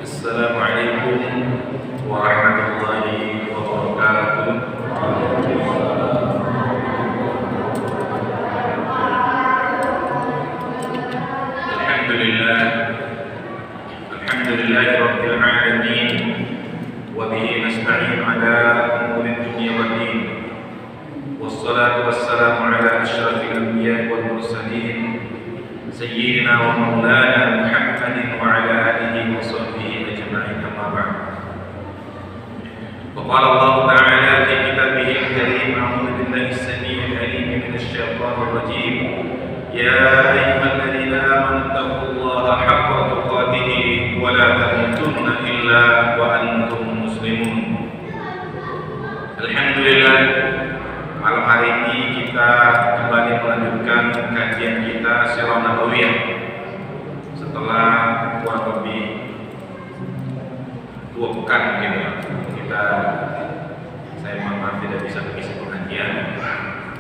Assalamualaikum warahmatullahi wabarakatuh. Alhamdulillah rabbil alamin wa bihi nasta'in ala umuri dunya waddin. Wassalatu wassalamu ala asyrafil anbiya'i wal mursalin sayyidina wa maulana Muhammadin wa ala alihi wa sahbihi ajma'in, amma ba'd. Wa qala Allah ta'ala fi kitabih al-karim, a'udzu billahi as-sami'il 'alim minasy syaithanir rajim. Ya ayyuhalladzina amanu taqullaha haqqa tuqatih wa la tamutunna illa wa antum muslimun. Alhamdulillah, malam hari ini kita kembali melanjutkan kajian kita Sirah Nabawiyah setelah kurang lebih 2 pekan mungkin ya. Saya mohon maaf tidak bisa mengisi pengajian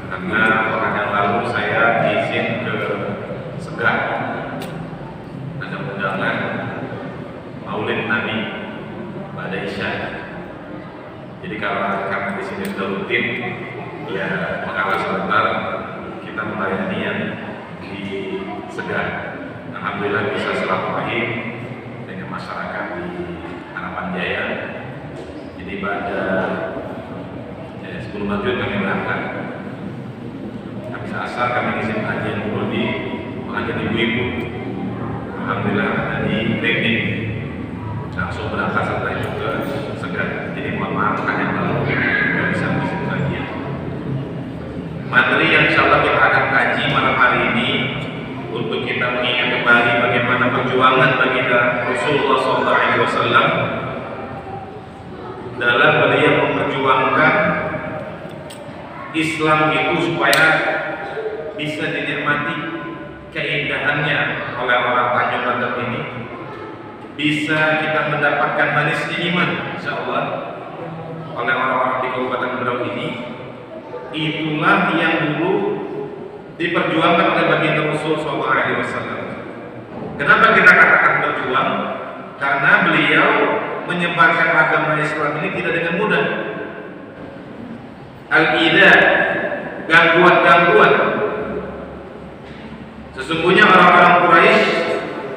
karena pekan yang lalu saya izin ke Segar, ada undangan Maulid Nabi pada Isya. Jadi karena di sini sudah rutin, ya mengalah sebentar kita melayani yang di Segar. Alhamdulillah bisa silaturahim dengan masyarakat di Harapan Jaya. Jadi pada sebelum maghrib kami berangkat, habis asar kami ngisi pengajian dulu di pengajian ibu-ibu. Alhamdulillah ada di teknik, langsung berangkat setelah itu ke Segar. Jadi mohon maaf kan yang lalu tidak bisa mengisi pengajian. Materi yang insyaallah kita akan kaji malam hari ini untuk kita mengingat kembali bagaimana perjuangan baginda Rasulullah SAW dalam beliau memperjuangkan Islam itu supaya bisa dinikmati keindahannya oleh orang Tanjung Bandar ini, bisa kita mendapatkan manisnya iman insyaallah oleh orang-orang di Kabupaten Berau ini. Itulah yang dulu diperjuangkan oleh baginda Rasul SAW. Kenapa kita katakan berjuang? Karena beliau menyebarkan agama Islam ini tidak dengan mudah. Al-ida, gangguan-gangguan. Sesungguhnya orang-orang Quraisy,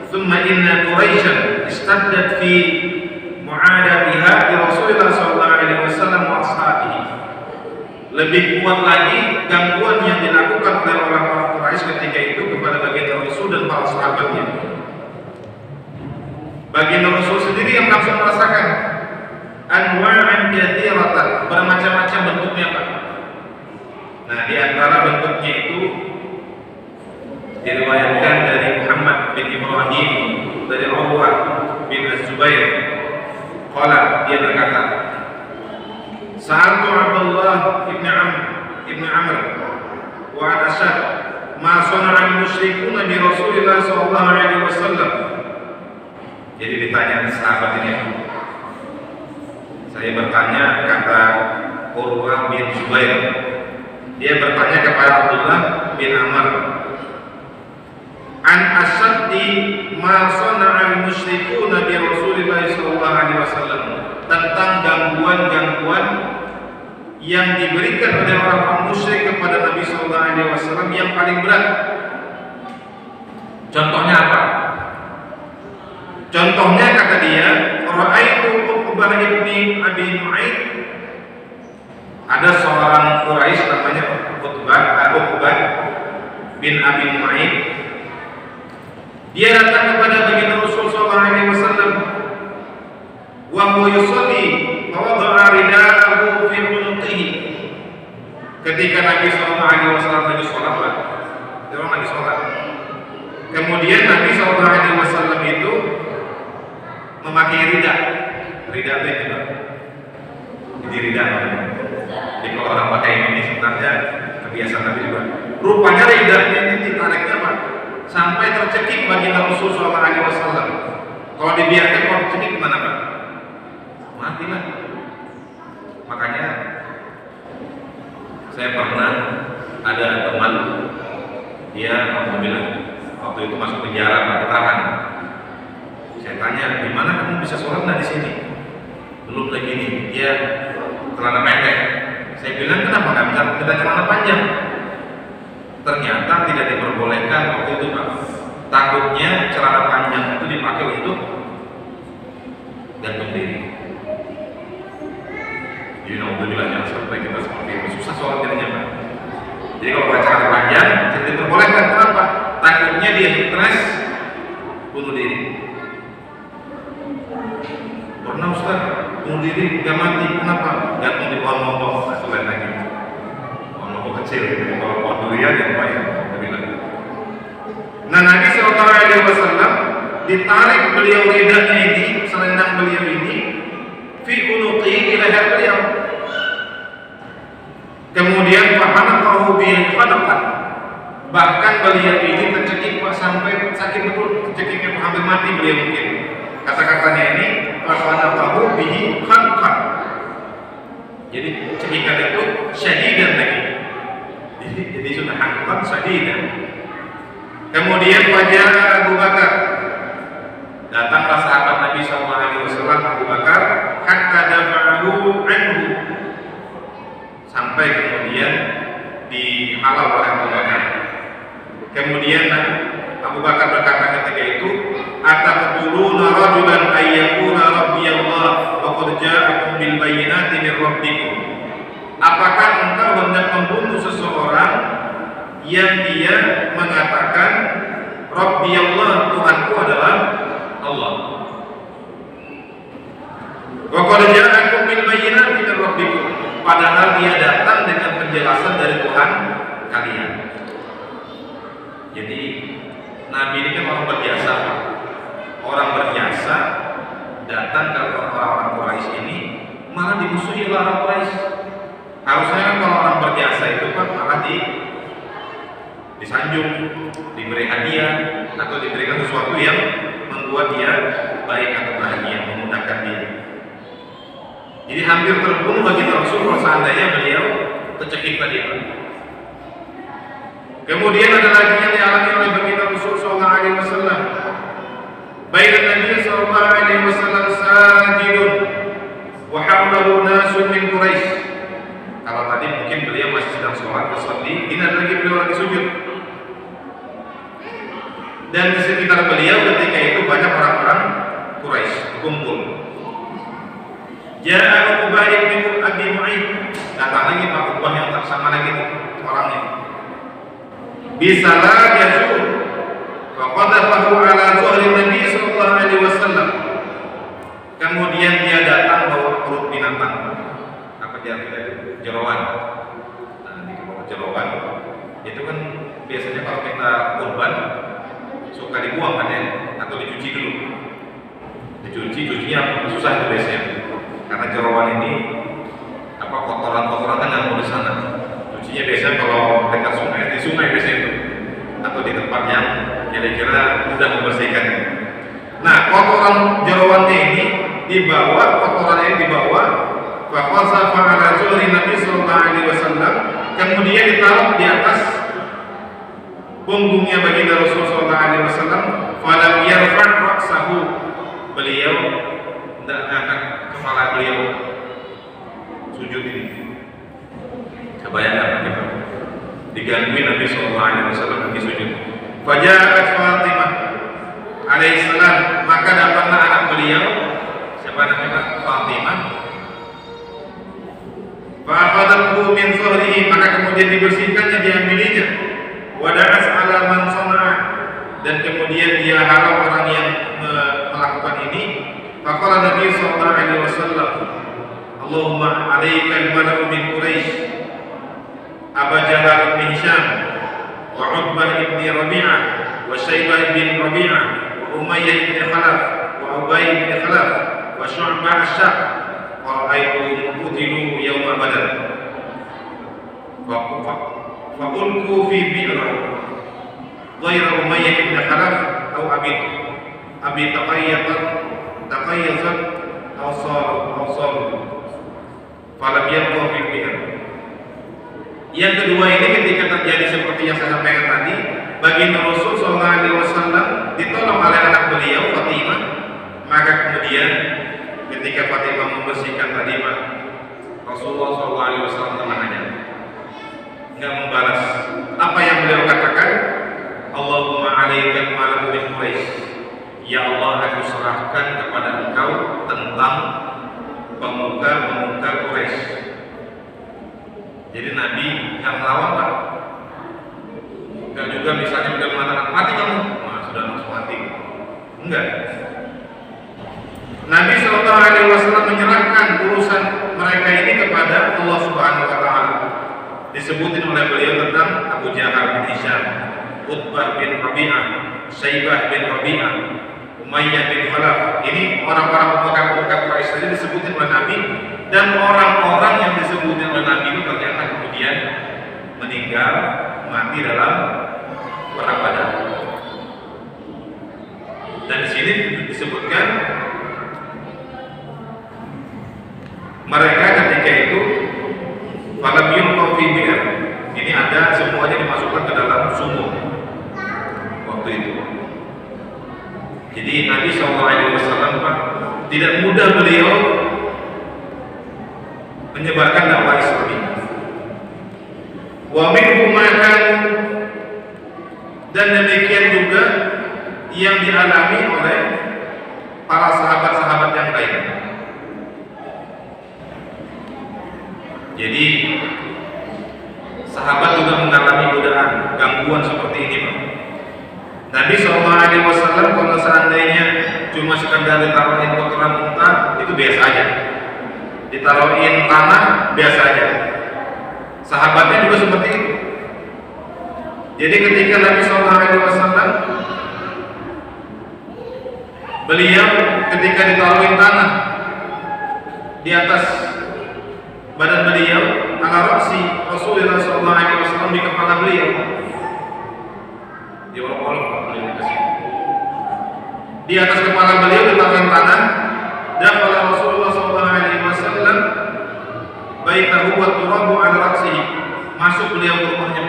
"Tsumma inna Quraisyan istaddat fi mu'adatiha bi Rasulillah sallallahu alaihi wasallam wa ashabihi." Lebih kuat lagi gangguan yang dilakukan oleh orang-orang Quraisy ketika itu kepada baginda Rasul dan para sahabatnya. Baginda Rasul sendiri yang langsung merasakan anwa'an katsiratan, bermacam-macam bentuknya Pak. Nah, di antara bentuknya itu diriwayatkan dari Muhammad bin Ibrahim dari Urwah bin Az-Zubair. Qala, dia berkata, Sa'altu Abdullah ibn Amr wa Asad ma sana'al musyrikuna bi Rasulillah sallallahu alaihi wasallam. Jadi ditanya sahabat ini, saya bertanya, kata Urwah bin Zubair, dia bertanya kepada Abdullah bin Amr, an asaddi ma sana'al musyrikuna bi Rasulillah sallallahu alaihi wasallam, tentang gangguan-gangguan yang diberikan oleh orang-orang musyrik kepada Nabi sallallahu alaihi wasallam yang paling berat. Contohnya apa? Contohnya kata dia, ra'aitu Uqbah ibni Abi Mu'aid. Ada seorang Quraisy namanya Uqbah bin Abi Mu'aid. Dia datang kepada baginda Rasul sallallahu alaihi wasallam wa huwa yusalli wa wada'a ridaahu fi unuqihi. Ketika Nabi sallallahu alaihi wasallam lagi sholat, dia lagi sholat. Kemudian Nabi sallallahu alaihi wasallam itu memakai rida itu juga. Jadi rida namanya. Jadi kalau orang pakai ini sebenarnya kebiasaan Nabi juga. Rupanya ridanya ini ditariknya Pak sampai tercekik baginda Rasul sallallahu alaihi wasallam. Kalau dibiarkan kalau tercekik gimana Pak? Matilah. Makanya saya pernah ada teman, dia alhamdulillah waktu itu masuk penjara, Pak, ditahan. Saya tanya, di mana kamu bisa sholat nggak di sini? Belum lagi nih, dia celana pendek. Saya bilang, kenapa nggak bisa kita celana panjang? Ternyata tidak diperbolehkan waktu itu, Pak. Takutnya celana panjang itu dipakai untuk gantung diri. Jadi alhamdulillah jangan sampai kita seperti itu, susah sholat jadinya, Pak. Jadi kalau pakai celana panjang tidak diperbolehkan. Kenapa? Takutnya dia stres bunuh diri. Pernah Ustaz bunuh diri nggak mati, kenapa? Gantung di pohon lombok, lain lagi. Pohon lombok kecil, kalau pohon durian yang banyak. Nah, Nabi SAW ditarik beliau lidahnya ini, selendang beliau ini, fi unuqi, di leher beliau. Kemudian fahanaqahu bi hadaqan. Bahkan beliau ini tercekik sampai sakit betul, tercekiknya hampir mati beliau mungkin. Kata-katanya ini fahanaqahu bihi hadaqan. Jadi cekikan itu syahidan lagi. Jadi sudah hadaqan syahidan. Kemudian wajah Abu Bakar, datanglah sahabat Nabi SAW Abu Bakar, hatta dafa'ahu anhu, sampai kemudian dihalau oleh Abu Bakar. Kemudian Abu Bakar berkata ketika itu, ataqtuluna rajulan ayyakuna rabbiyallah wa qad ja'akum bil bayyinati min rabbikum. Apakah engkau hendak membunuh seseorang yang dia mengatakan Rabbi Allah, Tuhanku adalah Allah. Wa qad ja'akum bil bayyinati min rabbikum, padahal dia datang dengan penjelasan dari Tuhan kalian. Jadi Nabi ini kan orang berjasa, Pak. Orang berjasa datang ke orang-orang Quraisy ini malah dimusuhi oleh orang Quraisy. Harusnya kan kalau orang berjasa itu Pak malah disanjung, diberi hadiah atau diberikan sesuatu yang membuat dia baik atau bahagia, memudahkan dia. Jadi hampir terbunuh bagi Rasul kalau seandainya beliau tercekik tadi, Pak. Kemudian ada lagi yang dialami oleh baginda Rasul sallallahu alaihi wasallam. Baina Nabi sallallahu alaihi wasallam sajidun wa hawlahu nasun min Quraisy. Kalau tadi mungkin beliau masih sedang sholat bersedih, ini ada lagi beliau lagi sujud. Dan di sekitar beliau ketika itu banyak orang-orang Quraisy berkumpul. Ja'a Uqbah bin Abi Mu'aid, datang lagi Pak Uqbah yang tak sama lagi orangnya. Bisalah yazur, wa qadafahu ala zuhri Nabi sallallahu alaihi wasallam. Kemudian dia datang bawa perut binatang. Apa dia bilang? Jeroan. Nah, di bawah jeroan. Itu kan biasanya kalau kita kurban suka dibuang kan ya, atau dicuci dulu. Cucinya susah itu biasanya. Karena jeroan ini kotoran-kotoran kan nggak mau di sana. Cucinya biasanya kalau dekat sungai, di sungai biasanya itu, atau di tempat yang kira-kira mudah membersihkan. Nah, kotoran jeroannya ini dibawa, kotoran ini dibawa, faqasafa ala zuhri Nabi sallallahu alaihi wasallam, kemudian ditaruh di atas punggungnya baginda Rasul sallallahu alaihi wasallam, falam yarfa' ra'sahu, beliau tidak angkat kepala beliau sujud ini. Kebayangkan kita digangguin Nabi sallallahu alaihi wasallam lagi sujud. Faja'at Fatimah alaihissalam, maka datanglah anak beliau, siapa namanya? Fatimah. Fa'akhadhathu min zuhrihi, maka kemudian dibersihkannya, diambilinya. Wa da'as 'ala man sana'a, dan kemudian dia halau orang yang melakukan ini. Faqala Nabi sallallahu alaihi wasallam, Allahumma 'alaika al-mala'u min Quraisy, Abu Jahal bin Hisham, wa Utbah bin Rabi'ah, wa Syaibah bin Rabi'ah, wa Umayyah bin Khalaf, wa Ubay bin Khalaf, wa Syu'bah asy-Syaq, wa ra'aitu qutilu yawma Badr. Fa ulqu fi bi'r ghayra Umayyah bin Khalaf aw Abi taqayyazat aw sar falam yabqa fi bi'r. Yang kedua ini ketika terjadi seperti yang saya sampaikan tadi, baginda Rasul sallallahu alaihi wasallam ditolong oleh anak beliau Fatimah. Maka kemudian ketika Fatimah membersihkan tadi Pak, Rasulullah sallallahu alaihi wasallam tenang aja, enggak membalas apa yang beliau katakan. Allahumma alaika malahu bi Quraisy, ya Allah, aku serahkan kepada engkau tentang pemuka-pemuka Quraisy. Jadi Nabi yang melawan Pak, enggak juga misalnya beliau mengatakan mati kamu, nah, sudah langsung mati, enggak. Nabi sallallahu alaihi wasallam menyerahkan urusan mereka ini kepada Allah Subhanahu wa taala. Disebutin oleh beliau tentang Abu Jahal bin Hisham, Utbah bin Rabi'ah, Syaibah bin Rabi'ah, Umayyah bin Khalaf. Ini orang-orang pemuka Quraisy tadi disebutin oleh Nabi, dan orang-orang yang disebutin oleh Nabi itu ternyata kemudian meninggal mati dalam perang Badar. Dan di sini disebutkan mereka ketika itu falam yulqa fi bi'r. Ini ada semuanya dimasukkan ke dalam sumur waktu itu. Jadi Nabi SAW Pak, tidak mudah beliau menyebarkan dakwah Islam ini. Wa minhum ma kanu, dan demikian juga yang dialami oleh para sahabat-sahabat yang lain. Jadi sahabat juga mengalami godaan, gangguan seperti ini Pak. Nabi SAW kalau seandainya cuma sekedar ditaruhin kotoran unta itu biasa aja, ditaruhin tanah biasa aja. Sahabatnya juga seperti itu. Jadi ketika Nabi SAW beliau ketika ditaruhin tanah di atas badan beliau, ala raksi Rasulullah SAW di kepala beliau, diolok-olok beliau dikasih di atas kepala beliau ditaruhin tanah. Dan kalau Rasulullah SAW baitahu wa turabu ala raksihi, masuk beliau ke rumahnya,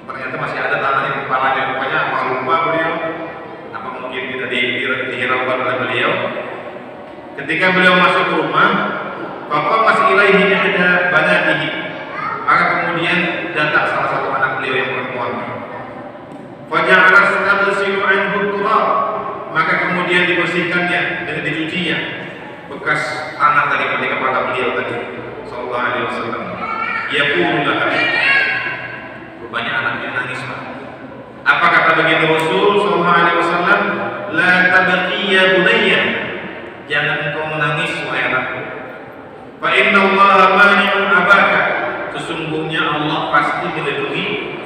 ternyata masih ada tanah di kepalanya. Rupanya apa lupa beliau, apa mungkin tidak dihiraukan oleh beliau. Ketika beliau masuk ke rumah, Bapak masih ilaihi ihda banatihi, maka kemudian datang salah satu anak beliau yang perempuan. Faja'ala yaghsilu anhu turab, maka kemudian dibersihkannya dan dicucinya bekas tanah dari kepala beliau tadi sallallahu alaihi wasallam. Yaqulu laha, rupanya anaknya nangis Pak. Apa kata baginda Rasul sallallahu alaihi wasallam? La tabqi ya bunayya, jangan engkau menangis wahai anakku. Fa inna Allah mani'un abaka, sesungguhnya Allah pasti melindungi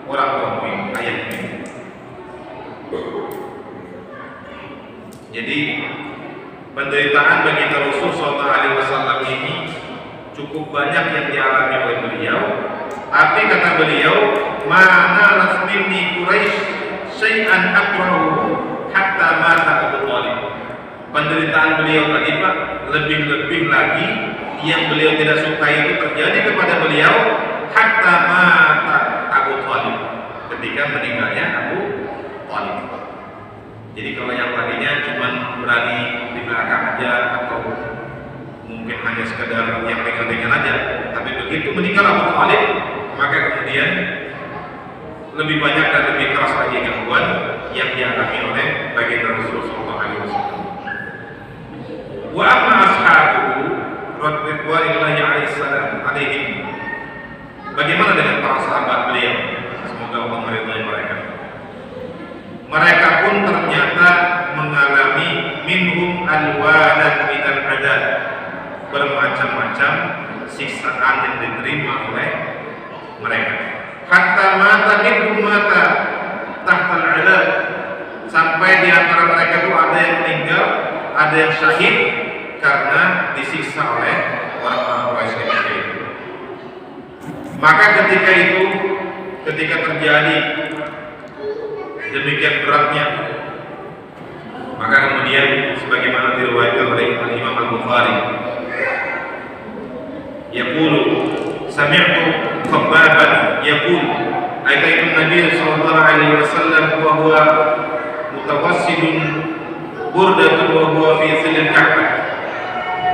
orang tuamu, ayahmu. Jadi penderitaan baginda Rasul sallallahu alaihi wasallam ini cukup banyak yang dialami oleh beliau. Tapi kata beliau, mana lasmini Quraisy syai'an akrahu hatta mata Abu Thalib. Penderitaan beliau tadi Pak, lebih-lebih lagi yang beliau tidak suka itu terjadi kepada beliau hatta mata Abu Thalib, ketika meninggalnya Abu Thalib. Jadi kalau yang tadinya cuma berani di belakang aja atau mungkin hanya sekedar yang ringan-ringan aja, tapi begitu meninggal Abu Thalib, maka kemudian lebih banyak dan lebih keras lagi gangguan yang dialami oleh baginda Rasulullah SAW. Wa amma ashabuhu radhiyallahu alaihim, bagaimana dengan para sahabat beliau, semoga Allah meridhai mereka. Mereka pun ternyata mengalami minhum alwanan minal adab, bermacam-macam siksaan yang diterima oleh mereka. Hatta mata minhum mata tahtal adab, sampai di antara mereka itu ada yang meninggal, ada yang syahid karena disiksa oleh orang-orang Quraisy ketika itu. Maka ketika terjadi demikian beratnya, maka kemudian sebagaimana diriwayatkan oleh Imam Al-Bukhari, yaqulu sami'tu Khabbaban yaqul Ataitu Nabi sallallahu alaihi wasallam wa huwa mutawassidun burdatun wa huwa fi zilil Ka'bah.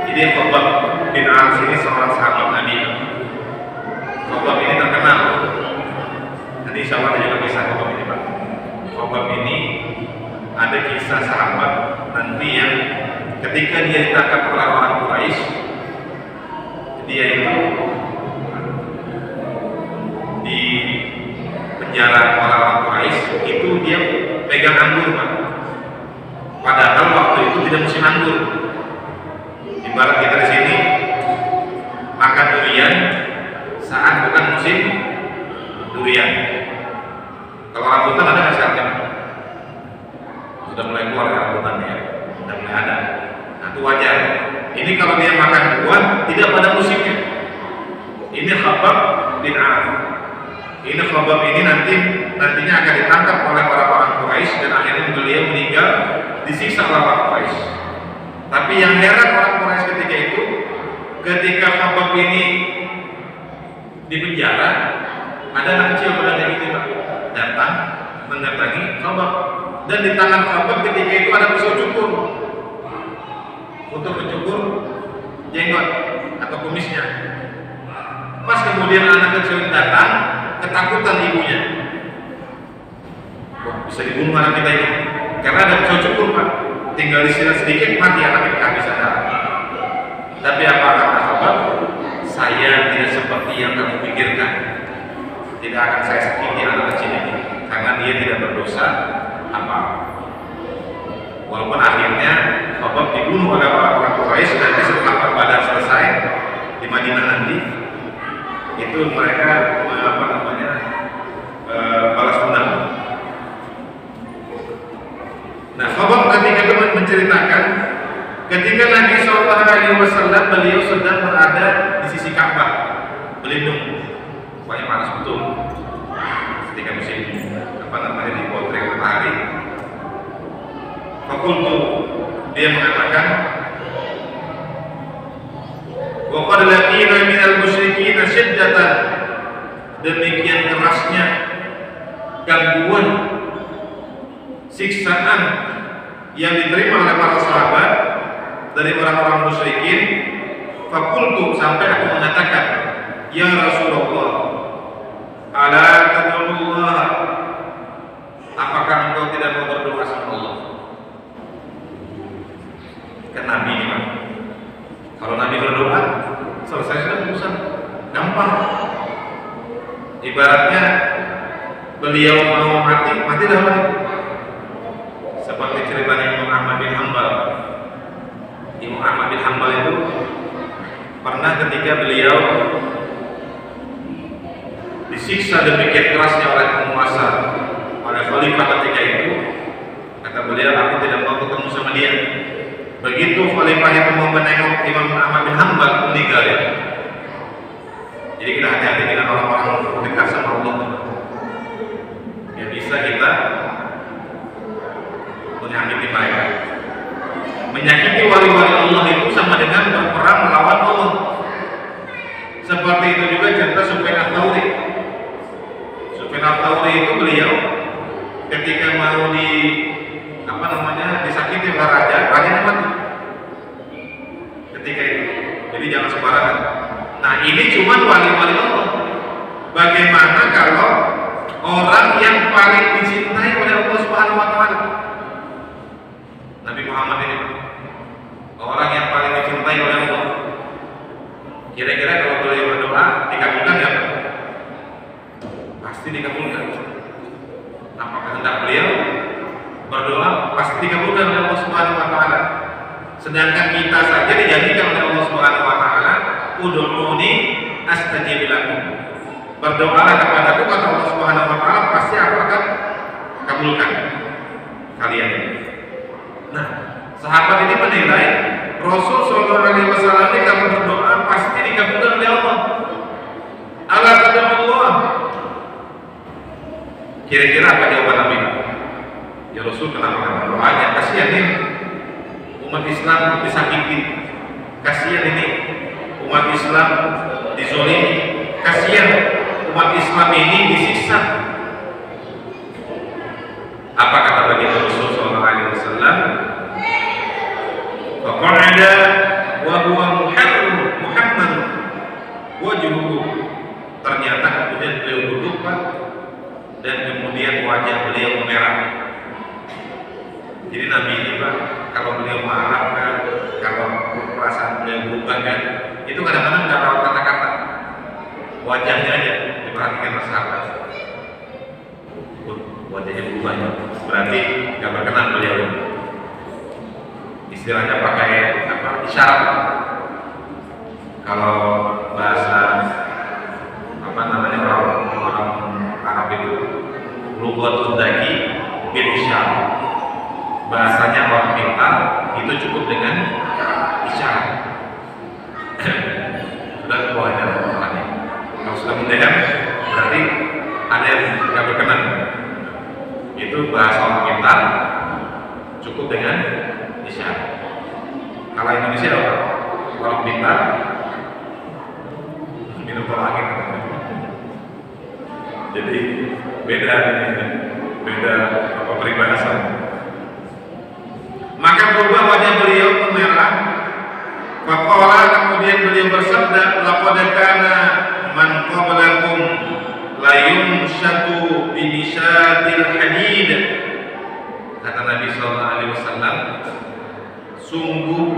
Jadi Khabbab bin Aras ini seorang sahabat Nabi. Khabbab ini terkenal. Nanti insya Allah ada juga kisah Khabbab ini, Pak. Khabbab ini ada kisah sahabat nanti yang ketika dia ditangkap oleh orang Quraisy, dia itu di penjara oleh orang Quraisy, itu dia pegang anggur, Pak. Padahal waktu itu tidak musim anggur. Ibarat kita di sini makan durian saat bukan musim durian. Kalau rambutan ada nggak sekarang? Sudah mulai keluar rambutannya, sudah mulai ada. Nah itu wajar. Ini kalau dia makan buah tidak pada musimnya. Ini Khabbab bin Aras. Ini Khabbab ini nantinya akan ditangkap oleh orang-orang Quraisy dan akhirnya beliau meninggal disiksa oleh orang Quraisy. Tapi yang heran orang Quraisy ketika itu, ketika Khabbab ini di penjara, ada anak kecil pada gitu, Pak, datang mendatangi Khabbab, dan di tangan Khabbab ketika itu ada pisau cukur untuk mencukur jenggot atau kumisnya. Pas kemudian anak kecil datang, ketakutan ibunya. Wah, bisa dibunuh anak kita ini karena ada pisau cukur, Pak. Tinggal disirat sedikit mati anak kita, bisa darah. Tapi apa kata Khabbab? Saya tidak seperti yang kamu pikirkan. Tidak akan saya sakiti anak kecil ini karena dia tidak berdosa apa. Walaupun akhirnya Khabbab dibunuh oleh orang-orang Quraisy, nanti setelah perang Badar selesai di Madinah nanti, itu mereka balas dendam. Nah, Khabbab ketika itu menceritakan ketika Nabi Sallallahu Alaihi Wasallam beliau sedang berada di sisi Ka'bah berlindung, banyak panas betul ketika musim dipotret matahari. Fakultu, dia mengatakan, wa qad laqina minal musyrikin syiddatan, demikian kerasnya gangguan siksaan yang diterima oleh para sahabat dari orang-orang musyrikin. Fakultu, sampai aku mengatakan, ya Rasulullah, ala tad'ullah, apakah engkau tidak mau berdoa sama Allah? Kan Nabi ini, Pak. Kalau Nabi berdoa, selesai sudah urusan, gampang. Ibaratnya beliau mau mati dah mati. Seperti ceritanya Imam Ahmad bin Hanbal. Imam Ahmad bin Hanbal itu pernah ketika beliau disiksa demikian kerasnya oleh penguasa, oleh khalifah ketika itu, kata beliau, aku tidak mau ketemu sama dia. Begitu khalifah itu mau menengok Imam Ahmad bin Hanbal, meninggal ya. Jadi kita hati-hati dengan orang-orang dekat sama Allah. Ya bisa kita menyakiti mereka. Menyakiti wali-wali Allah itu sama dengan berperang melawan Allah. Seperti itu juga cerita Sufyan Ats-Tsauri. Sufyan Ats-Tsauri itu beliau ketika mau disakiti oleh rajanya mati ketika itu. Jadi jangan sembarangan. Nah ini cuma wali-wali Allah. Bagaimana kalau orang yang paling dicintai oleh Allah Subhanahu Wa Taala, Nabi Muhammad ini, orang yang paling dicintai oleh Allah. Kira-kira kalau beliau berdoa dikabulkan ya? Pasti dikabulkan. Apakah hendak beliau berdoa pasti dikabulkan oleh Allah Subhanahu Wa Taala. Sedangkan kita saja dijanjikan oleh Allah Subhanahu Wa Taala, ud'uuni astajib lakum. Berdoalah kepadaku, kata Allah Subhanahu Wa Taala, pasti aku akan kabulkan kalian. Nah, sahabat ini menilai Rasul Sallallahu Alaihi Wasallam ini kalau berdoa pasti dikabulkan oleh Allah. Ala tad'ullah. Kira-kira apa jawaban Nabi? Ya Rasul, kenapa nggak berdoanya? Kasihan ini umat Islam disakiti, kasihan ini umat Islam dizolimi, kasihan umat Islam ini disiksa disiksa. Apa kata baginda Rasul sallallahu alaihi wasallam? Faqa'ada wa huwa Muhammad wajhuhu. Ternyata kemudian beliau duduk, Pak, dan kemudian wajah beliau merah. Jadi Nabi ini, Pak, kalau beliau marah kan, kalau perasaan beliau berubah kan, itu kadang-kadang nggak tahu kata-kata, wajahnya aja diperhatikan masalah. Wajahnya berubah, berarti nggak berkenan beliau. Istilahnya pakai apa? Isyarat. Kalau bahasa apa namanya orang Arab itu lughatul daki bil isyarat. Bahasanya orang pintar itu cukup dengan isyarat. Sudah buahnya masalahnya. Kalau sudah mendalam berarti ada yang nggak berkenan. Itu bahasa orang pintar cukup dengan isyarat. Kalau Indonesia orang pintar minum angin. Jadi beda apa peribahasa. Maka berubah wajah beliau memerah. Faqala, kemudian beliau bersabda, laqad kana man qablakum la yumshatu bi nishatil hadid. Kata Nabi sallallahu alaihi wasallam, sungguh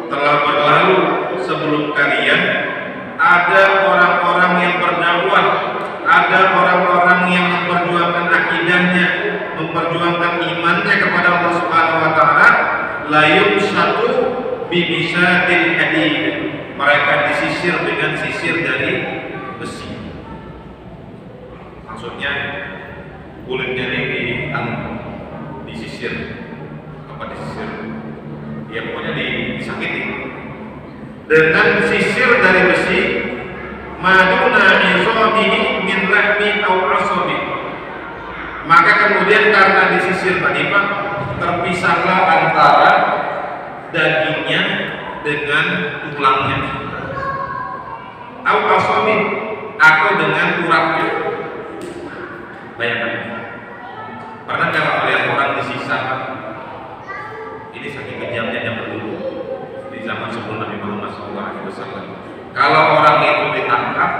telah berlalu sebelum kalian ada orang-orang yang berdakwah, ada orang-orang yang memperjuangkan akidahnya, memperjuangkan imannya kepada Allah Subhanahu wa taala, la yumshatu bi nishatil hadid. Mereka disisir dengan sisir dari besi. Maksudnya kulitnya ini disisir, apa disisir? Ya pokoknya disakiti dengan sisir dari besi. Maduna izamihi min lahmi aw asabi. Maka kemudian karena disisir tadi, Pak, terpisahlah antara dagingnya dengan tulangnya, aw asabi, atau dengan uratnya. Bayangkan, pernah nggak melihat orang disiksa? Ini saking kejamnya yang dulu di zaman sebelum Nabi Muhammad SAW. Kalau orang itu ditangkap,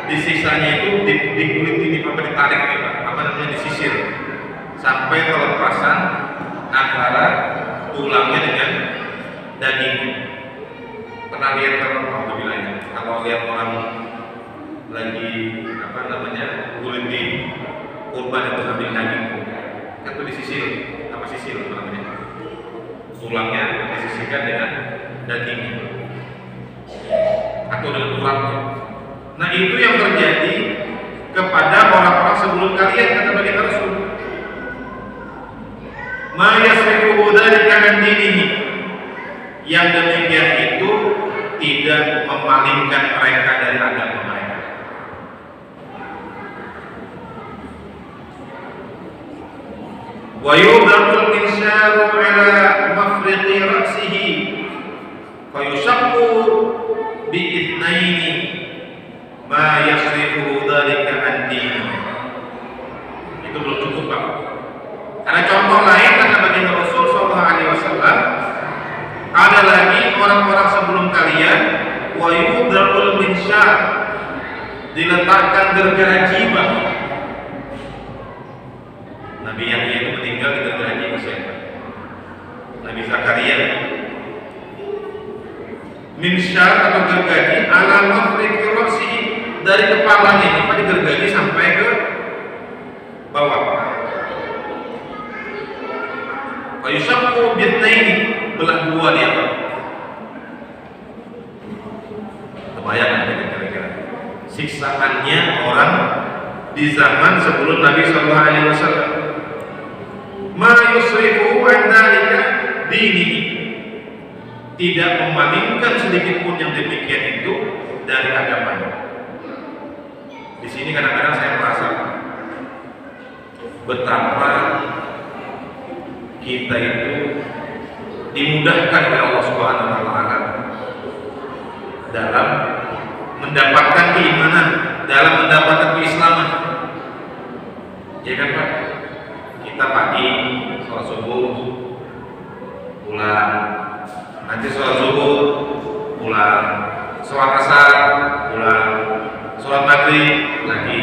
disiksanya itu dikulit ini, apa ditarik ini, apa namanya, disisir sampai pelepasan antara tulangnya dengan dagingnya. Pernah lihat kalau lihat orang lagi apa namanya kulit di kurban itu ambil daging, kan itu disisir, apa sisir namanya, tulangnya disisirkan dengan dagingnya atau dengan uratnya. Nah, itu yang terjadi kepada orang-orang sebelum kalian, kata baginda Rasul. Ma yasrifu dzalika an dinihi. Yang demikian itu tidak memalingkan mereka dari agama mereka. Wa yudhaqul insanu ala mafriqi ra'sihi fa yushaqqu bi ithnaini ma yasrifu dzalika an dinihi. Itu belum cukup, Pak. Ada contoh lain kata baginda Rasul sallallahu alaihi wasallam, ada lagi orang-orang sebelum kalian, wa yudhaqul minsyar, diletakkan gergaji, Pak. Nabi Yahya itu meninggal di gergaji siapa? Nabi Zakaria. Minsyar atau gergaji ala mafriqi ra'sihi, dari kepalanya ini Pak digergaji sampai ke bawah. Wa yushaqqu bitnaini, belah dua dia, Pak. Kebayang kira-kira siksaannya orang di zaman sebelum Nabi sallallahu alaihi wasallam. Ma yusrifu an dzalika dinihi, tidak memalingkan sedikit pun yang demikian itu dari agamanya. Di sini kadang-kadang saya merasa betapa kita itu dimudahkan oleh Allah Subhanahu wa taala dalam mendapatkan keimanan, dalam mendapatkan keislaman. Ya kan Pak? Kita pagi sholat subuh pulang, nanti sholat zuhur pulang, sholat asar pulang, sholat maghrib lagi,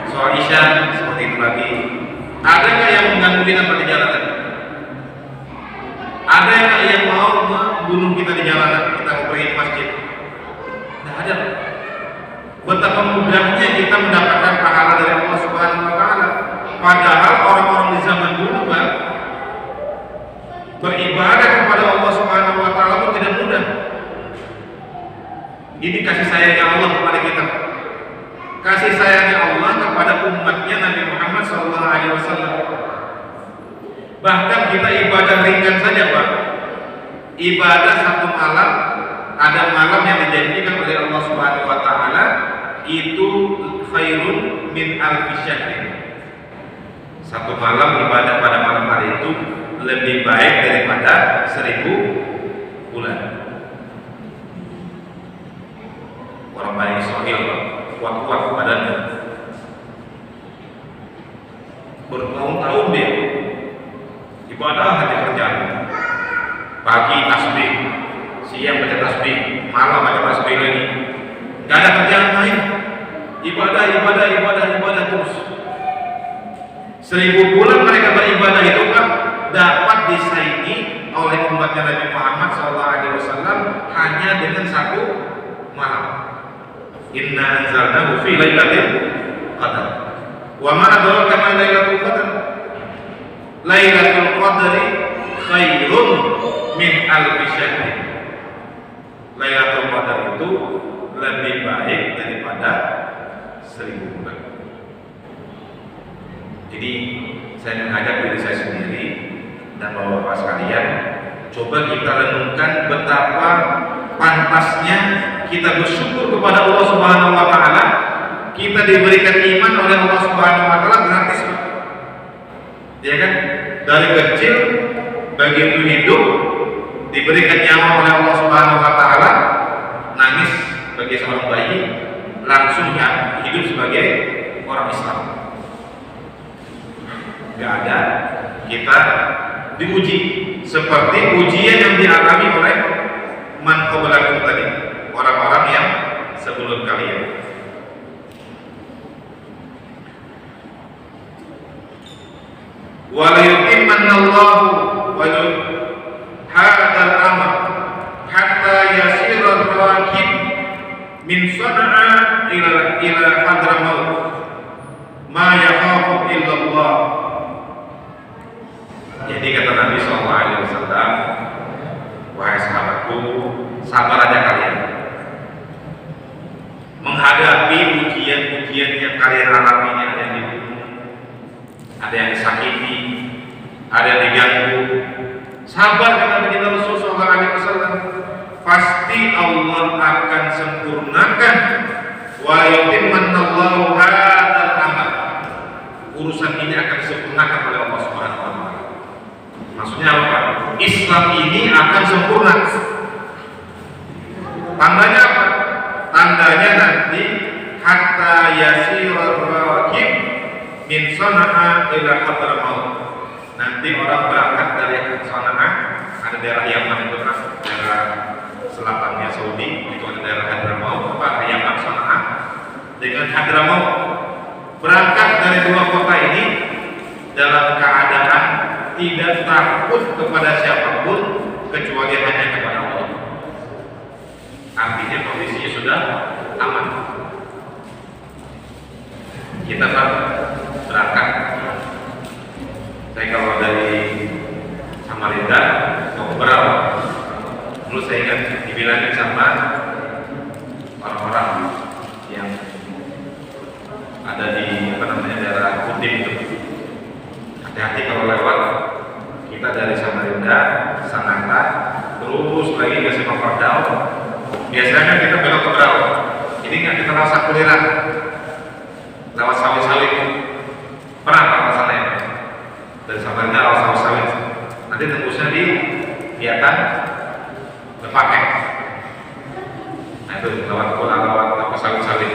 sholat isya seperti itu lagi. Ada nggak yang mengganggu kita pada jalanan? Ada nggak yang mau membunuh kita di jalanan? Kita mau pergi ke masjid? Tidak ada. Betapa mudahnya kita mendapatkan pahala dari Allah Subhanahu Wa Taala. Padahal orang-orang di zaman dulu Pak, beribadah kepada Allah Subhanahu Wa Taala itu tidak mudah. Ini kasih sayangnya Allah kepada kita. Kasih sayangnya Allah kepada umatnya Nabi Muhammad SAW. Bahkan kita ibadah ringan saja Pak. Ibadah satu malam, ada malam yang dijanjikan oleh Allah Subhanahu Wa Taala itu khairun min alfi syahrin. Satu malam ibadah pada malam hari itu lebih baik daripada 1000 bulan. Orang Bani Israil kuat-kuat badannya, bertahun-tahun dia ibadah hanya kerjaan. Pagi tasbih, siang baca tasbih, malam baca tasbih lagi. Gak ada kerjaan lain. Ibadah terus. 1000 bulan mereka beribadah itu kan dapat disaingi oleh umatnya Nabi Muhammad SAW hanya dengan satu malam. Inna anzalnahu fi lailatul qadar. Wa ma adraka ma lailatul qadar? Lailatul qadri khairun min alfi syahr. Lailatul qadar itu lebih baik daripada 1000 bulan. Jadi saya mengajak diri saya sendiri dan bapak-bapak sekalian, coba kita renungkan betapa pantasnya kita bersyukur kepada Allah Subhanahu Wa Taala. Kita diberikan iman oleh Allah Subhanahu Wa Taala gratis, ya kan? Dari kecil begitu hidup diberikan nyawa oleh Allah Subhanahu Wa Taala, nangis bagi seorang bayi, langsung ya hidup sebagai orang Islam. Gak ada, kita diuji seperti ujian yang dialami oleh man qablakum tadi, orang-orang yang sebelum kalian. Wa la yutimmanallahu wa hadzal amr hatta yasira ar-rakib min Sana'a ila Hadramaut ma yakhafu illa Allah. Jadi kata Nabi SAW, wahai sahabatku, sabar aja kalian menghadapi ujian-ujian yang kalian alami. Ada yang dibunuh, ada yang disakiti, ada yang diganggu. Sabar kata Nabi Rasul SAW, pasti Allah akan sempurnakan. Wa yutimmanallahu hadzal amal. Urusan ini akan disempurnakan oleh Allah Subhanahu Wa Taala. Maksudnya apa? Islam ini akan sempurna. Tandanya apa? Tandanya nanti hatta yasirar rakib min Sana'a ila Hadramaut. Nanti orang berangkat dari Sana'a, ada daerah Yaman itu kan, daerah selatannya Saudi, itu ada daerah Hadramaut, apa Yaman Sana'a dengan Hadramaut. Berangkat dari dua kota ini dalam keadaan tidak takut kepada siapapun kecuali hanya kepada Allah. Artinya kondisinya sudah aman. Kita berangkat. Saya kalau dari Samarinda mau ke Berau, dulu saya ingat dibilangin sama orang-orang yang ada di daerah Kutim itu, hati-hati kalau lewat. Kita dari Samarinda, Sananta, terus lagi ke Simapardau. Biasanya kita belok ke Berau. Ini nggak kita rasa kuliran lewat sawit-sawit. Pernah ke sana ya? Dari Samarinda lewat sawit-sawit. Nanti tembusnya di Biatan Lepakek. Nah itu lewat sawit-sawit.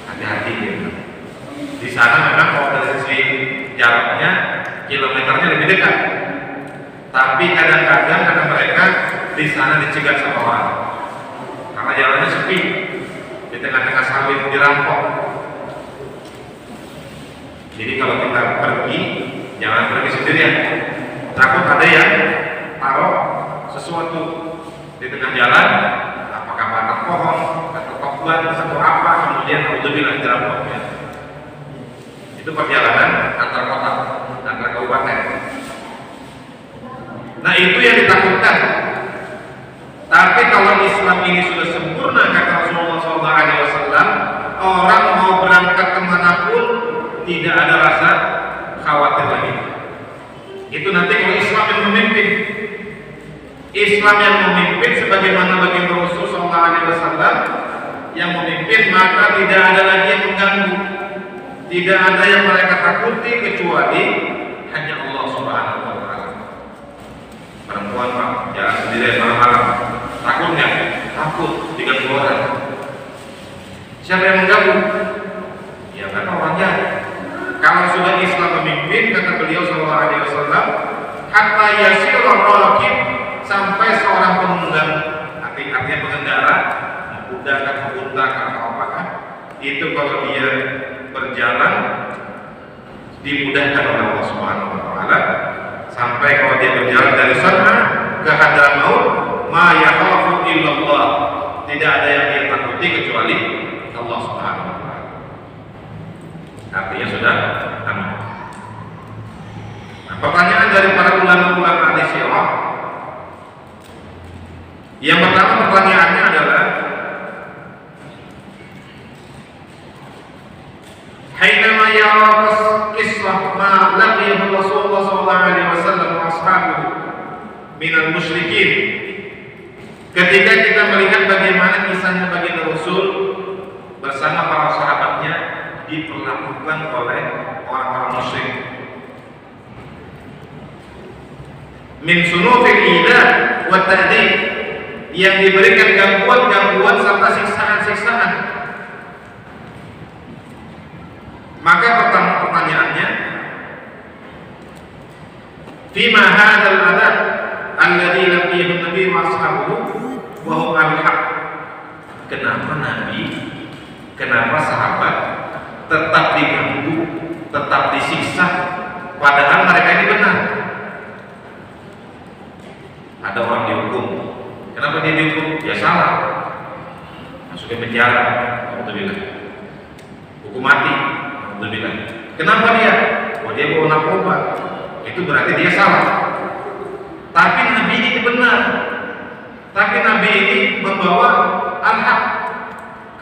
Hati-hati gitu. Di sana memang kalau dari sisi jaraknya, kilometernya lebih dekat. Tapi kadang-kadang karena mereka di sana dicegat sama orang, karena jalannya sepi, di tengah-tengah sawit dirampok. Jadi kalau kita pergi, jangan pergi sendirian. Takut ada yang taruh sesuatu di tengah jalan, apakah batang pohon atau kokban atau apa, kemudian alhamdulillah dirampoknya. Itu perjalanan antar kota, antar kabupaten. Nah itu yang ditakutkan. Tapi kalau Islam ini sudah sempurna, kata Rasulullah SAW, orang mau berangkat kemanapun tidak ada rasa khawatir lagi. Itu nanti kalau Islam yang memimpin. Islam yang memimpin sebagaimana baginda Rasulullah SAW yang memimpin, maka tidak ada lagi yang mengganggu. Tidak ada yang mereka takuti kecuali hanya Allah Subhanahu wa Ta'ala. Perempuan Pak, jalan sendiri malam-malam, takutnya? Takut diganggu orang. Siapa yang mengganggu? Ya kan orangnya. Kalau sudah Islam memimpin, kata beliau sallallahu alaihi wasallam, hatta yasira raqib, sampai seorang penunggang, artinya pengendara, kuda atau unta atau apakah, itu kalau dia berjalan dimudahkan oleh Allah Subhanahu wa Ta'ala, sampai kalau dia berjalan dari sana ke Hadramaut, ma yakhafu illallah, tidak ada yang dia takuti kecuali Allah Subhanahu wa Ta'ala. Artinya sudah aman. Nah, pertanyaan dari para ulama-ulama ahli sirah. Yang pertama pertanyaannya adalah, حينما يرى قصة ما لقيه Rasulullah sallallahu alaihi wasallam wa ashabuhu minal musyrikin. Ketika kita melihat bagaimana kisahnya baginda Rasul bersama para sahabatnya diperlakukan oleh orang-orang musyrik, min sunufil ilah wa ta'dib, yang diberikan gangguan-gangguan serta siksaan-siksaan. Maka pertanyaannya, fima hadzal adab alladzi laqiyahu Nabi wa ashabuhu wa hum al-haq. Kenapa Nabi, kenapa sahabat tetap diganggu, tetap disiksa, padahal mereka ini benar? Ada orang dihukum, kenapa dia dihukum? Ya salah, masuk ke penjara, alhamdulillah, hukum mati. Alhamdulillah. Kenapa dia? Oh dia bawa narkoba, itu berarti dia salah. Tapi Nabi ini benar. Tapi Nabi ini membawa al-haq.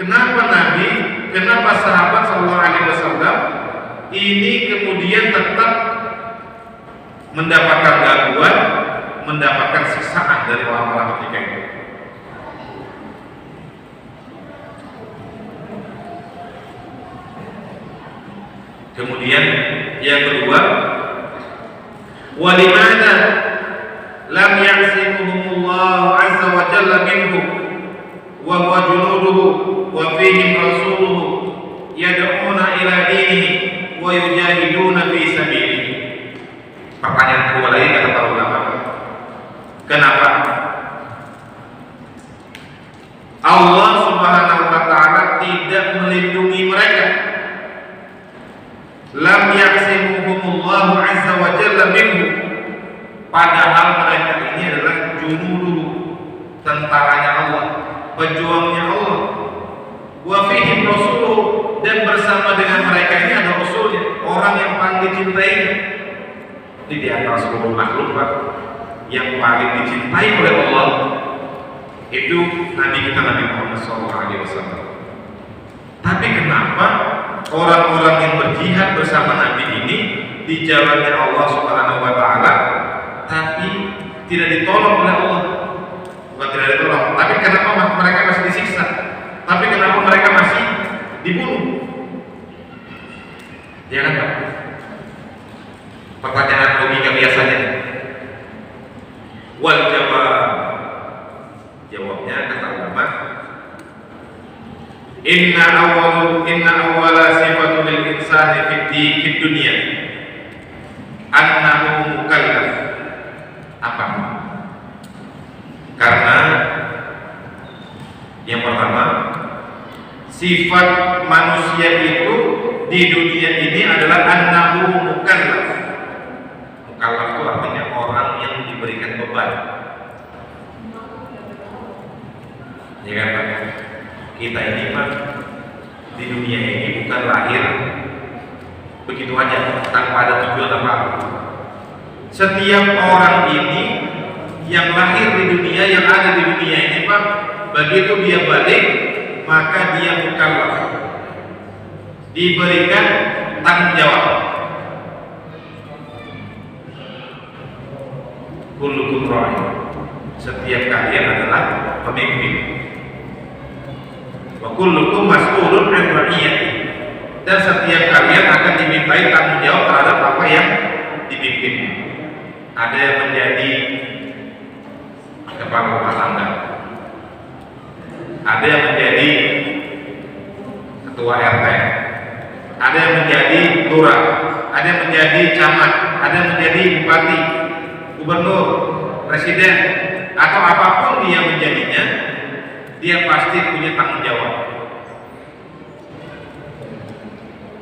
Kenapa Nabi? Kenapa sahabat sallallahu alaihi wasallam ini kemudian tetap mendapatkan gangguan, mendapatkan siksaan dari orang-orang ketika itu? Kemudian yang kedua, walimana lam ya'simuhumullahu azza wa jalla minhu wa huwa junuduhu wa fihim rasuluhu yad'una ila dinihi wa yujahiduna fi sabilihi. Pertanyaan kedua lagi kata para ulama, kenapa Allah Subhanahu wa Ta'ala tidak melindungi mereka? Lam ya'simuhumullahu azza wa jalla minhu, padahal mereka ini adalah junuduhu, tentaranya Allah, pejuangnya Allah, wa fihim rasuluhu, dan bersama dengan mereka ini ada rasulnya, orang yang paling dicintainya. Ini di antara seluruh makhluk yang paling dicintai oleh Allah itu Nabi kita, Nabi Muhammad SAW. Tapi kenapa orang-orang yang berjihad bersama Nabi ini di jalannya Allah Subhanahu wa Ta'ala tapi tidak ditolong oleh Allah? Bukan tidak ditolong, tapi kenapa mereka masih disiksa? Tapi kenapa mereka masih dibunuh? Ya kan Pak? Pertanyaan logika biasanya. Wal jawabnya kata ulama, Inna awwala sifatu lil insani fid dunya sifat manusia itu di dunia ini adalah annahu mukallaf. Mukallaf itu artinya orang yang diberikan beban. Ya kan Pak? Kita ini Pak di dunia ini bukan lahir begitu aja tanpa ada tujuan apa-apa. Setiap orang ini yang lahir di dunia, yang ada di dunia ini Pak, begitu dia balik maka dia mukallaf, diberikan tanggung jawab. Kullukum ra'i, setiap kalian adalah pemimpin. Wa kullukum mas'ulun 'an ra'iyati, dan setiap kalian akan dimintai tanggung jawab terhadap apa yang dipimpin. Ada yang menjadi kepala rumah tangga, ada yang menjadi ketua RT, ada yang menjadi lurah, ada yang menjadi camat, ada yang menjadi bupati, gubernur, presiden, atau apapun dia menjadinya, dia pasti punya tanggung jawab.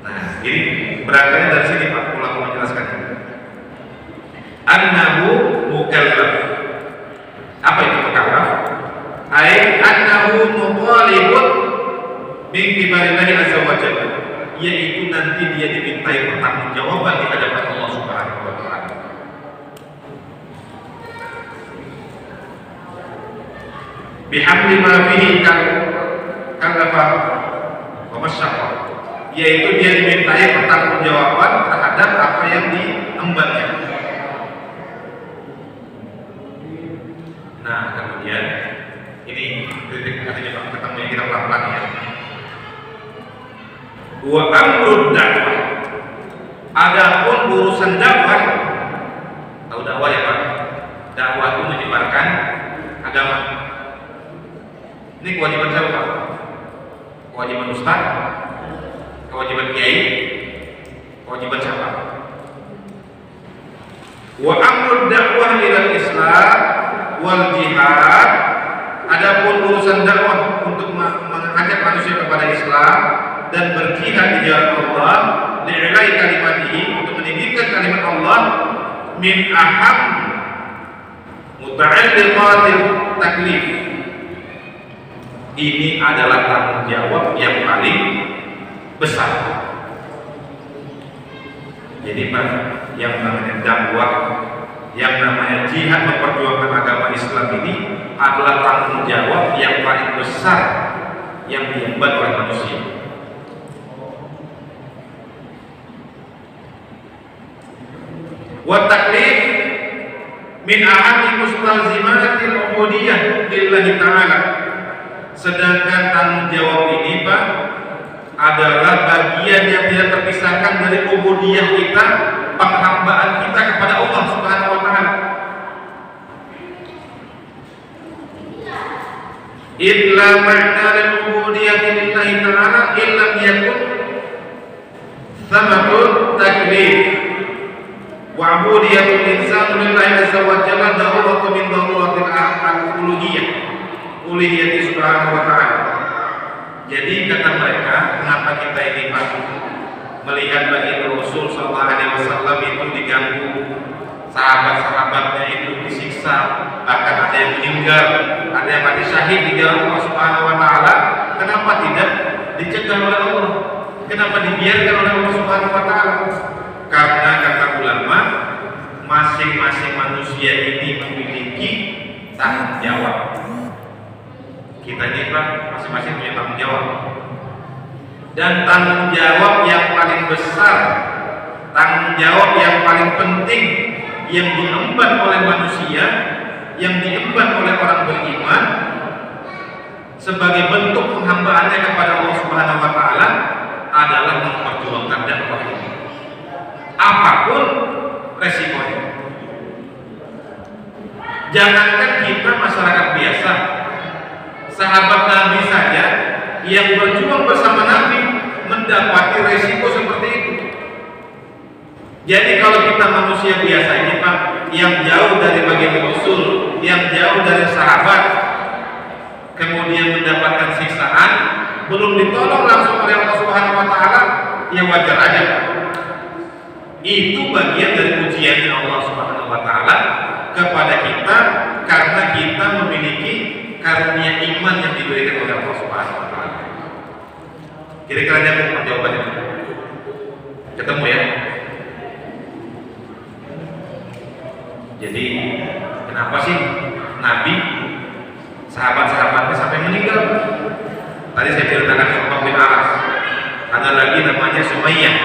Nah, ini berangkatnya dari sini Pak, ulama menjelaskan. Annahu mukallaf. Apa itu mukallaf? Ai annahu mutalibun min qibalillahi azza wa jalla, yaitu nanti dia dimintai pertanggungjawaban di hadapan Allah Subhanahu wa taala. Bihamdi ma fihi kallafa wa masyaqqa, yaitu dia dimintai pertanggungjawaban terhadap apa yang diembannya. Nah, kemudian ini kritik katanya Pak, ketemu kita pelan-pelan ya. Wa amrud dakwah, adapun urusan dakwah, tahu dakwah ya Pak? Dakwah itu menyebarkan agama. Ini kewajiban siapa Pak? Kewajiban ustaz? Kewajiban kiai? Kewajiban siapa? Wa amrud dakwah ilal Islam wal jihad, adapun urusan dakwah untuk mengajak manusia kepada Islam dan berjihad di jalan Allah, li'ilai kalimatihi, untuk meninggikan kalimat Allah, min aham muta'alliqatil taklif. Ini adalah tanggung jawab yang paling besar. Jadi Pak, yang namanya dakwah, yang namanya jihad memperjuangkan agama Islam ini adalah tanggung jawab yang paling besar yang diemban oleh manusia. Wa taklif min ahadi mustalzimatil ubudiyah lillahi ta'ala, sedangkan tanggung jawab ini Pak adalah bagian yang tidak terpisahkan dari ubudiyah kita, penghambaan kita kepada Allah Subhanahu wa taala. Illa ma'na al-ubudiyyah lillahi ta'ala illam yakun thamatut taklif wa ubudiyatul insani lillahi azza wa jalla daruratu min daruratil al-uluhiyyah uluhiyyah Subhanahu wa ta'ala. Jadi kata mereka, kenapa kita ini Pak melihat bagi Rasul sallallahu alaihi wasallam itu diganggu, sahabat-sahabatnya itu disiksa, bahkan ada yang meninggal, ada yang mati syahid di jalan Allah Subhanahu wa taala. Kenapa tidak dicegah oleh Allah? Kenapa dibiarkan oleh Allah Subhanahu wa taala? Karena kata ulama, masing-masing manusia ini memiliki tanggung jawab. Kita ini Pak masing-masing punya tanggung jawab. Dan tanggung jawab yang paling besar, tanggung jawab yang paling penting yang diemban oleh manusia, yang diemban oleh orang beriman sebagai bentuk penghambaannya kepada Allah Subhanahu wa taala adalah memperjuangkan dakwah ini. Apapun resikonya. Jangankan kita masyarakat biasa, sahabat Nabi saja yang berjuang bersama Nabi mendapati resiko seperti itu. Jadi kalau kita manusia biasa ini Pak, yang jauh dari baginda Rasul, yang jauh dari sahabat, kemudian mendapatkan siksaan, belum ditolong langsung oleh Allah Subhanahu wa taala, ya wajar aja. Itu bagian dari ujian Allah Subhanahu wa taala kepada kita karena kita memiliki karunia iman yang diberikan oleh Allah Subhanahu wa taala. Kira-kira nyambung jawabannya? Ketemu ya? Jadi kenapa sih Nabi sahabat-sahabatnya sampai meninggal? Tadi saya ceritakan Khabbab bin Aras. Ada lagi namanya Sumayyah.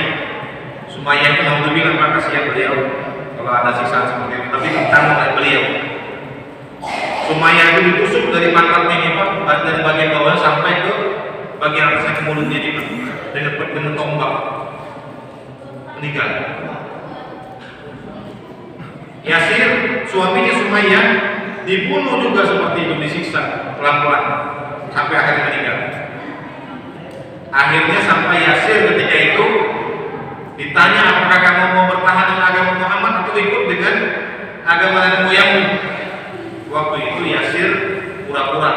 Sumayyah itu mau bilang makasih beliau kalau ada sisa seperti itu, tapi ditanggung oleh beliau. Sumayyah itu ditusuk dari pantatnya ini Pak, dari bagian bawah sampai ke bagian atasnya ke mulutnya ini Pak, dengan tombak. Meninggal. Yasir, suaminya Sumayyah, dibunuh juga seperti itu, disiksa pelan-pelan sampai akhirnya meninggal. Akhirnya sampai Yasir ketika itu ditanya apakah kamu mau bertahan dengan agama Muhammad atau ikut dengan agama nenek moyangmu. Waktu itu Yasir pura-pura.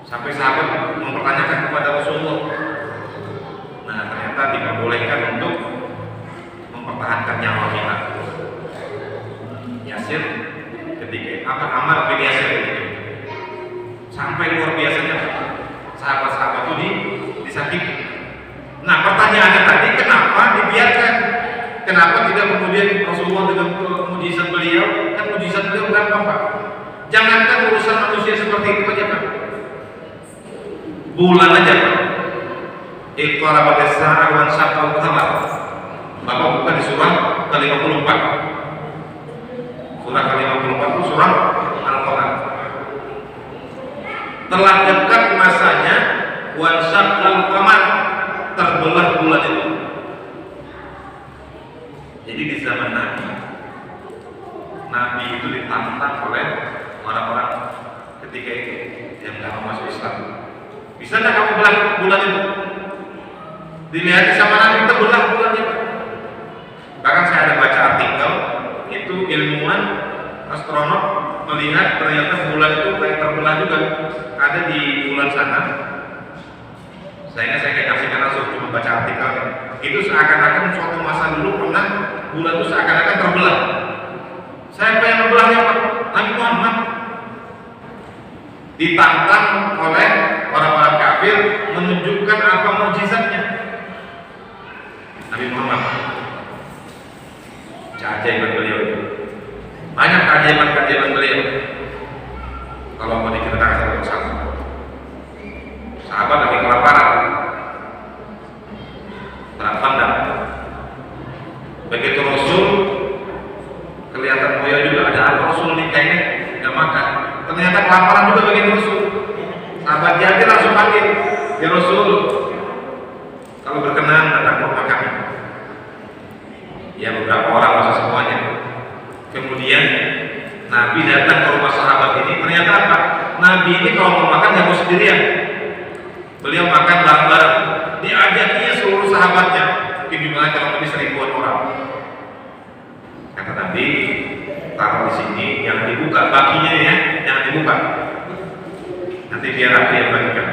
Sampai sahabat mempertanyakan kepada Rasulullah. Nah ternyata diperbolehkan untuk mempertahankan nyawa kita. Yasir ketika apa Ammar bin Yasir ketika itu sampai luar biasanya sahabat-sahabat itu disakiti. Nah pertanyaannya tadi kenapa dibiarkan? Kenapa tidak kemudian Rasulullah dengan mujizat beliau? Kan mujizat beliau gampang Pak. Jangankan urusan manusia seperti itu aja Pak. Bulan aja Pak. Iqtarabat as-sa'ah wa insyaqqal qamar. Bapak buka di surah ke-54. Surah ke-54 itu surah Al-Qamar. Telah dekat masanya wa insyaqqal qamar, terbelah bulan itu. Jadi di zaman Nabi itu ditantang oleh orang-orang ketika itu yang nggak mau masuk Islam. Bisa nggak kamu belah bulan itu? Dilihat sama Nabi terbelah bulannya. Bahkan saya ada baca artikel itu ilmuwan astronot melihat ternyata bulan itu kayak terbelah juga ada di bulan sana. Saya kayak kasihkan langsung cuma baca artikelnya. Itu seakan-akan suatu masa dulu pernah bulan itu seakan-akan terbelah. Saya pengen membelahnya Pak. Nabi Muhammad ditantang oleh orang-orang kafir menunjukkan apa mukjizatnya. Nabi Muhammad keajaiban beliau itu banyak keajaiban beliau. Kalau mau diceritakan satu persatu, sahabat lagi kelaparan, pandang. Begitu Rasul kelihatan mulia juga, ada apa Rasul nih kayaknya nggak makan. Ternyata kelaparan juga begitu Rasul. Sahabat Jabir langsung panggil, ya Rasul, kalau berkenan datang ke rumah kami. Ya beberapa orang, masa semuanya. Kemudian Nabi datang ke rumah sahabat ini. Ternyata apa? Nabi ini kalau mau makan nggak mau sendirian. Beliau makan bareng-bareng. Diajakinya seluruh sahabatnya. Mungkin jumlahnya kurang lebih 1000-an orang. Kata Nabi, taruh di sini, yang dibuka baginya ya, jangan dibuka. Nanti biar aku yang bagikan.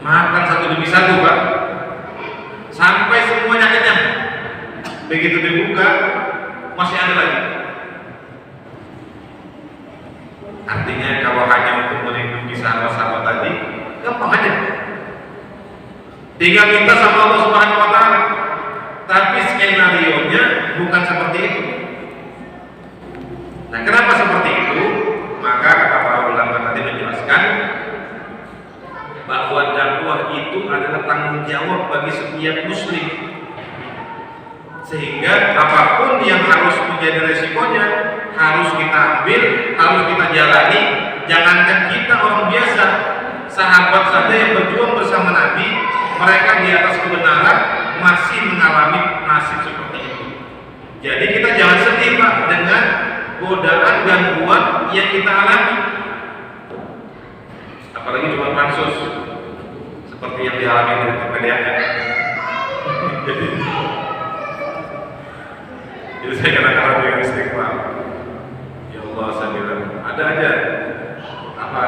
Makan satu demi satu Pak, sampai semuanya kenyang. Begitu dibuka, masih ada lagi. Artinya kalau hanya untuk melindungi sahabat-sahabat tadi, gampang aja. Tinggal minta sama Allah Subhanahu wa taala. Tapi skenario-nya bukan seperti itu. Nah, kenapa seperti itu? Maka kata para ulama tadi menjelaskan bahwa dakwah itu adalah tanggung jawab bagi setiap muslim. Sehingga apapun yang harus menjadi resikonya harus kita ambil, harus kita jalani. Jangankan kita orang biasa, sahabat saja yang berjuang bersama Nabi, mereka di atas kebenaran masih mengalami nasib seperti itu. Jadi kita jangan sedih Pak dengan godaan gangguan yang kita alami. Apalagi cuma pansus seperti yang dialami oleh PDAM. Jadi saya kadang-kadang dengan istighfar. Ya Allah, saya bilang ada aja apa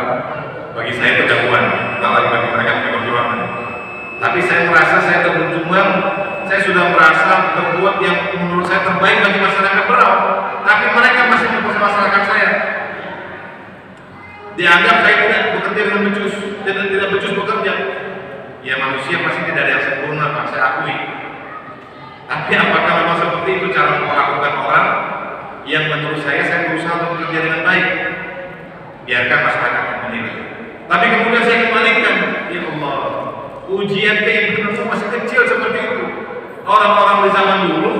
bagi saya itu gangguan, apalagi bagi mereka perjuangan. Tapi saya merasa saya telah berjuang, saya sudah merasa berbuat yang menurut saya terbaik bagi masyarakat Berau, tapi mereka masih mempermasalahkan saya. Dianggap saya tidak bekerja dengan becus, tidak becus bekerja. Ya manusia pasti tidak ada yang sempurna, Pak, saya akui. Tapi apakah memang seperti itu cara memperlakukan orang yang menurut saya berusaha untuk bekerja dengan baik? Biarkan masyarakat yang menilai. Tapi kemudian saya kembalikan, ya Allah, ujian keimanan itu masih kecil seperti itu. Orang-orang di zaman dulu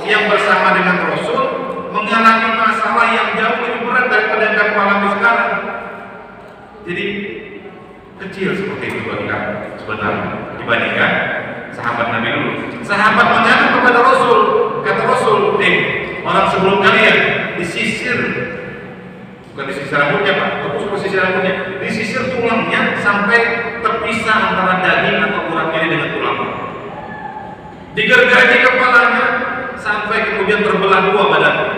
yang bersama dengan Rasul mengalami masalah yang jauh lebih berat daripada yang kami alami sekarang. Jadi kecil seperti itu bagi kami sebenarnya dibandingkan sahabat Nabi dulu. Sahabat mengadu kepada Rasul, kata Rasul, orang sebelum kalian disisir, bukan disisir rambutnya Pak, fokus ke sisir rambutnya, disisir tulangnya sampai terpisah antara daging atau urat ini dengan tulang. Digergaji kepalanya sampai kemudian terbelah dua badannya.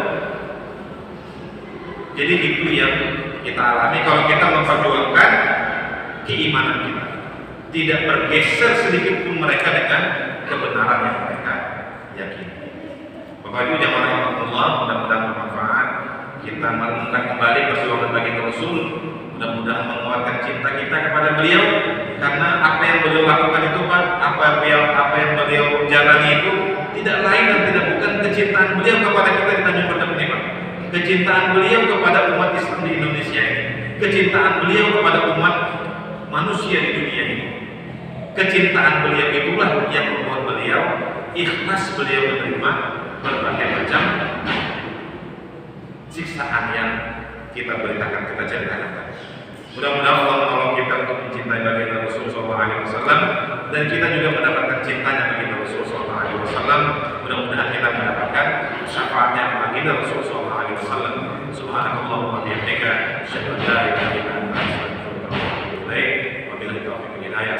Jadi itu yang kita alami kalau kita memperjuangkan keimanan kita, tidak bergeser sedikit pun mereka dengan kebenaran yang mereka yakini. Bapak Ibu jamaah rahmatullah, mudah-mudahan bermanfaat. Kita merenungkan kembali perjuangan bagi Rasul, mudah-mudahan menguatkan cinta kita kepada beliau, karena apa yang beliau lakukan itu Pak, apa yang beliau jalani itu tidak lain dan tidak bukan kecintaan beliau kepada kita di Tanjung Perdam ini Pak. Kecintaan beliau kepada umat Islam di Indonesia ini, kecintaan beliau kepada umat manusia di dunia ini. Kecintaan beliau itulah yang membuat beliau ikhlas beliau menerima berbagai macam siksaan yang kita beritakan, kita ceritakan. Mudah-mudahan Allah menolong kita untuk mencintai baginda Rasul SAW, dan kita juga mendapatkan cintanya baginda Rasul SAW. Mudah-mudahan kita mendapatkan syafaatnya baginda Rasul SAW. Subhanallah wa bihamdika, asyhadu an la ilaha illa anta, astaghfiruka wa atubu ilaik. Wabillahi taufiq wal hidayah.